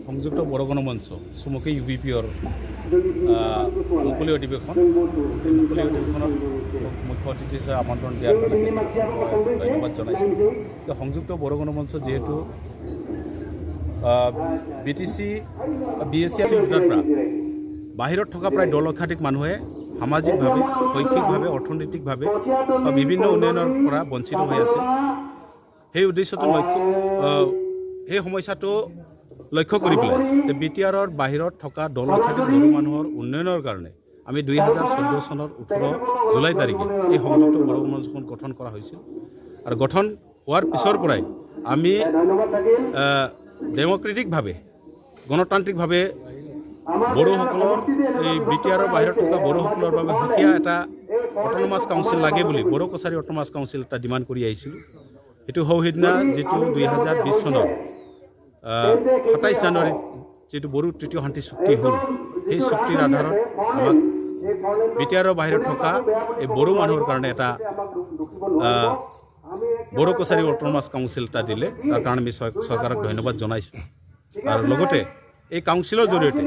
সংযুক্ত বড় গণমঞ্চ চমুকৈ UBPৰ মুকলি অধিৱেশন মুকলি অধিৱেশনত মুখ্য অতিথি হিচাপে আমন্ত্ৰণ দিয়াৰ কাৰণে ধন্যবাদ জনাইছোঁ। সংযুক্ত বড় গণমঞ্চ যিহেতু BTC BSC দুটাৰ পৰা বাহিৰত থকা প্ৰায় 10 লক্ষাধিক মানুহে সামাজিকভাৱে শৈক্ষিকভাৱে অৰ্থনৈতিকভাৱে বিভিন্ন উন্নয়নৰ পৰা বঞ্চিত হৈ আছে। সেই উদ্দেশ্যটো সেই সমস্যাটো লক্ষ্য কৰি পেলাই BTRৰ বাহিৰত থকা 10 লক্ষাধিক বড়ো মানুহৰ উন্নয়নৰ কাৰণে আমি 2014 চনৰ 18 জুলাই তাৰিখে এই সংযুক্ত বড়ো গণমঞ্চখন গঠন কৰা হৈছিল। আৰু গঠন হোৱাৰ পিছৰ পৰাই আমি ডেমক্ৰেটিকভাৱে গণতান্ত্ৰিকভাৱে বড়োসকলৰ এই BTRৰ বাহিৰত থকা বড়োসকলৰ বাবে সুকীয়া এটা অট'নমাছ কাউন্সিল লাগে বুলি বড়ো কছাৰী অট'নমাছ কাউন্সিল এটা ডিমাণ্ড কৰি আহিছিলোঁ। এইটো সৌহিদিনা যিটো 2020 চনৰ 27 জানুৱাৰীত যিটো বড়ো তৃতীয় শান্তি চুক্তি হ'ল, সেই চুক্তিৰ আধাৰত আমাক BTRৰ বাহিৰত থকা এই বড়ো মানুহৰ কাৰণে এটা বড়ো কছাৰী অট'নমাছ কাউন্সিল এটা দিলে। তাৰ কাৰণে আমি চৰকাৰক ধন্যবাদ জনাইছোঁ। আৰু লগতে এই কাউন্সিলৰ জৰিয়তে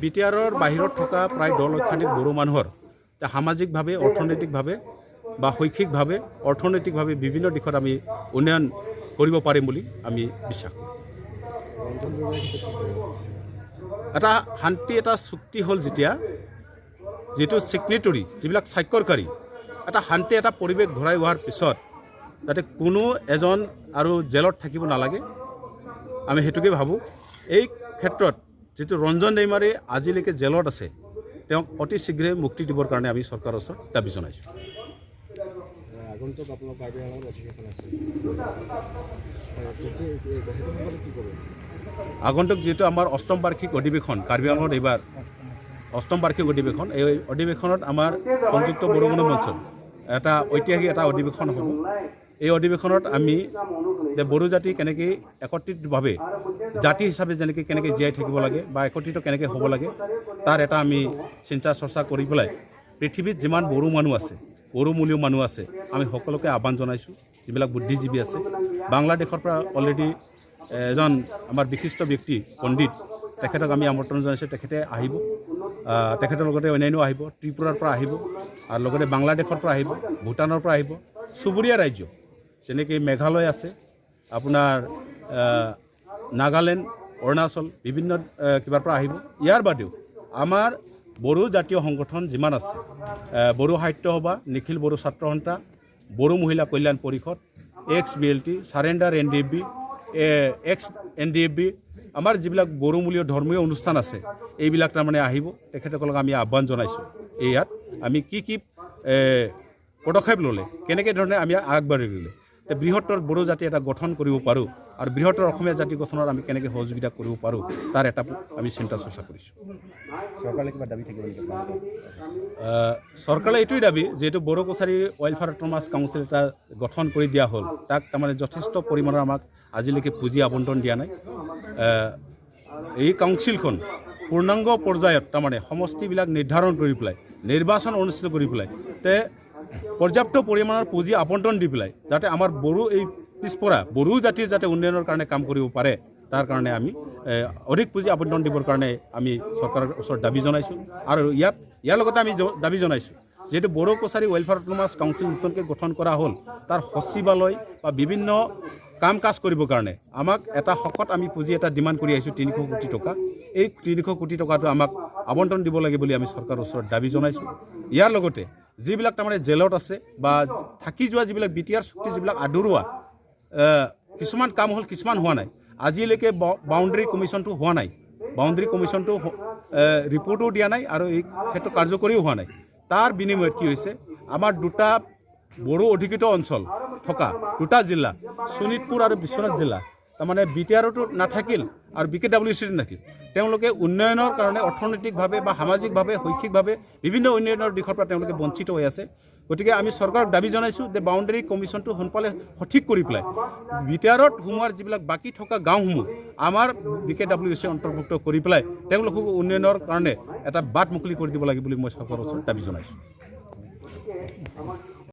BTRৰ বাহিৰত থকা প্ৰায় 10 লক্ষাধিক বড়ো মানুহৰ সামাজিকভাৱে অৰ্থনৈতিকভাৱে বা শৈক্ষিকভাৱে অৰ্থনৈতিকভাৱে বিভিন্ন দিশত আমি উন্নয়ন কৰিব পাৰিম বুলি আমি বিশ্বাস কৰোঁ। এটা শান্তি এটা চুক্তি হ'ল যেতিয়া যিটো ছিগনেটৰী যিবিলাক স্বাক্ষৰকাৰী এটা শান্তি এটা পৰিৱেশ ঘূৰাই হোৱাৰ পিছত যাতে কোনো এজন আৰু জেলত থাকিব নালাগে, আমি সেইটোকে ভাবোঁ। এই ক্ষেত্ৰত যিটো ৰঞ্জন দৈমাৰী আজিলৈকে জেলত আছে, তেওঁক অতি শীঘ্ৰে মুক্তি দিবৰ কাৰণে আমি চৰকাৰৰ ওচৰত দাবী জনাইছোঁ। আগন্তুক যিটো আমাৰ অষ্টম বাৰ্ষিক অধিৱেশন কাৰ্বি আংলঙত এইবাৰ অষ্টম বাৰ্ষিক অধিৱেশন, এই অধিৱেশনত আমাৰ সংযুক্ত বড়ো গণমঞ্চৰ এটা ঐতিহাসিক এটা অধিৱেশন হ'ব। এই অধিৱেশনত আমি বড়ো জাতি কেনেকৈ একত্ৰিতভাৱে জাতি হিচাপে যেনেকৈ কেনেকৈ জীয়াই থাকিব লাগে বা একত্ৰিত কেনেকৈ হ'ব লাগে তাৰ এটা আমি চিন্তা চৰ্চা কৰি পেলাই পৃথিৱীত যিমান বড়ো মানুহ আছে, বড়োমূলীয় মানুহ আছে, আমি সকলোকে আহ্বান জনাইছোঁ। যিবিলাক বুদ্ধিজীৱী আছে, বাংলাদেশৰ পৰা অলৰেডি এজন আমাৰ বিশিষ্ট ব্যক্তি পণ্ডিত, তেখেতক আমি আমন্ত্ৰণ জনাইছোঁ। তেখেতে আহিব, তেখেতৰ লগতে অন্যান্য আহিব, ত্ৰিপুৰাৰ পৰা আহিব, আৰু লগতে বাংলাদেশৰ পৰা আহিব, ভূটানৰ পৰা আহিব, চুবুৰীয়া ৰাজ্য যেনেকৈ মেঘালয় আছে, আপোনাৰ নাগালেণ্ড, অৰুণাচল, বিভিন্ন কিবাৰ পৰা আহিব। ইয়াৰ বাদেও আমাৰ বড়ো জাতীয় সংগঠন যিমান আছে, বড়ো সাহিত্য সভা, নিখিল বড়ো ছাত্ৰ সন্থা, বড়ো মহিলা কল্যাণ পৰিষদ, XBLT, চাৰেণ্ডাৰ NDFB, XNDFB, আমাৰ যিবিলাক বড়োমূলীয় ধৰ্মীয় অনুষ্ঠান আছে এইবিলাক তাৰমানে আহিব। তেখেতসকলক আমি আহ্বান জনাইছোঁ। ইয়াত আমি কি পদক্ষেপ ল'লে, কেনেকৈ ধৰণে আমি আগবাঢ়ি গ'লে বৃহত্তৰ বড়ো জাতি এটা গঠন কৰিব পাৰোঁ আৰু বৃহত্তৰ অসমীয়া জাতি গঠনত আমি কেনেকৈ সহযোগিতা কৰিব পাৰোঁ তাৰ এটা আমি চিন্তা চৰ্চা কৰিছোঁ। চৰকাৰে কিবা দাবী থাকিব নেকি? চৰকাৰে এইটোৱেই দাবী, যিহেতু Bodo Kachari welfare autonomous council এটা গঠন কৰি দিয়া হ'ল, তাক তাৰমানে যথেষ্ট পৰিমাণৰ আমাক আজিলৈকে পুঁজি আবণ্টন দিয়া নাই। এই কাউন্সিলখন পূৰ্ণাংগ পৰ্যায়ত তাৰমানে সমষ্টিবিলাক নিৰ্ধাৰণ কৰি পেলাই নিৰ্বাচন অনুষ্ঠিত কৰি পেলাই পৰ্যাপ্ত পৰিমাণৰ পুঁজি আবণ্টন দি পেলাই যাতে আমাৰ বড়ো এই পিছপৰা বড়ো জাতিৰ যাতে উন্নয়নৰ কাৰণে কাম কৰিব পাৰে, তাৰ কাৰণে আমি অধিক পুঁজি আবণ্টন দিবৰ কাৰণে আমি চৰকাৰৰ ওচৰত দাবী জনাইছোঁ। আৰু ইয়াৰ লগতে আমি দাবী জনাইছোঁ যিহেতু Bodo Kachari welfare autonomous council নতুনকৈ গঠন কৰা হ'ল, তাৰ সচিবালয় বা বিভিন্ন কাম কাজ কৰিবৰ কাৰণে আমাক এটা শকত আমি পুঁজি এটা ডিমাণ্ড কৰি আহিছোঁ 300 কোটি টকা। এই 300 কোটি টকাটো আমাক আবণ্টন দিব লাগে বুলি আমি চৰকাৰৰ ওচৰত দাবী জনাইছোঁ। ইয়াৰ লগতে যিবিলাক তাৰমানে জেলত আছে বা থাকি যোৱা যিবিলাক BTR চুক্তি যিবিলাক আধৰুৱা, কিছুমান কাম হ'ল, কিছুমান হোৱা নাই। আজিলৈকে বাউণ্ডেৰী কমিশ্যনটো হোৱা নাই, বাউণ্ডেৰী কমিশ্যনটো ৰিপৰ্টো দিয়া নাই আৰু এই ক্ষেত্ৰত কাৰ্যকৰীও হোৱা নাই। তাৰ বিনিময়ত কি হৈছে, আমাৰ দুটা বড়ো অধিকৃত অঞ্চল থকা দুটা জিলা, শোণিতপুৰ আৰু বিশ্বনাথ জিলা, তাৰমানে BTRতো নাথাকিল আৰু BKWCতো নাথাকিল। তেওঁলোকে উন্নয়নৰ কাৰণে অৰ্থনৈতিকভাৱে বা সামাজিকভাৱে শৈক্ষিকভাৱে বিভিন্ন উন্নয়নৰ দিশৰ পৰা তেওঁলোকে বঞ্চিত হৈ আছে। গতিকে আমি চৰকাৰক দাবী জনাইছোঁ যে বাউণ্ডেৰী কমিশ্যনটো সোনকালে সঠিক কৰি পেলাই BTRত সোমোৱাৰ যিবিলাক বাকী থকা গাঁওসমূহ আমাৰ BKWC অন্তৰ্ভুক্ত কৰি পেলাই তেওঁলোকক উন্নয়নৰ কাৰণে এটা বাট মুকলি কৰি দিব লাগে বুলি মই চৰকাৰৰ ওচৰত দাবী জনাইছোঁ।